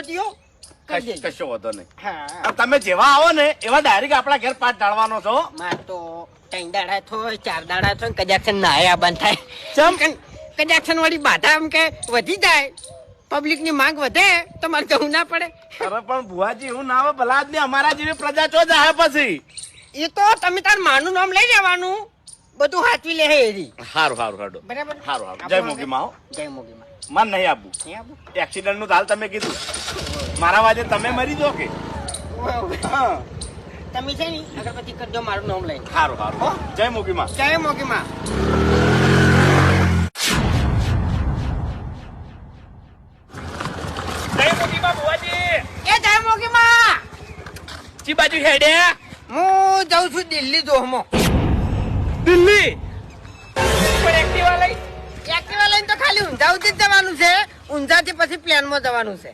પતિઓ કરી દેજો. કશો વાંધો નહીં. હા તમે જેવા આવો ને એવા ડાયરેક્ટ આપણા ઘેર પાઠ ઢાળવાનો છો. માર તો 3 દાડા થોય 4 દાડા થોય કજાકશન નાયા બંધ થાય. ચમ કજાકશન વાળી બાધા એમ કે વધી જાય, પબ્લિક ની માંગ વધે તો મારે જવું ના પડે. અરે પણ ભુવાજી એવું ના આવે ભલા આદમી અમારા જેવી પ્રજા ચો જ આવે પછી. એ તો તમે તાર માનું નામ લઈ લેવાનું, બધું હાચવી લે એરી. હારું હારું હાડો. બરાબર. હારું હારું. જય મોગી માં. જય મોગી માં. મન નહીં આપવું. નહીં આપું? એક્સિડન્ટ નું હાલ તમે કીધું, મારા વાજે તમે મરી જો કે. હા. તમે છે ને અગરબત્તી કરજો મારું નામ લઈને. હારું હારું. જય મોગી માં. જય મોગી માં. જય મોગી માં ભુવાજી. એ જય મોગી માં. ચી બાજુ હેડે? હું જાઉં છું દિલ્હી જોહમો. દિલ્હી. પણ એક્ટિવા લઈ. એક્ટિવા લઈને તો ખાલી ઊંઝા સુધી જ જવાનું છે, ઊંઝાથી પછી પ્લેનમાં જવાનું છે.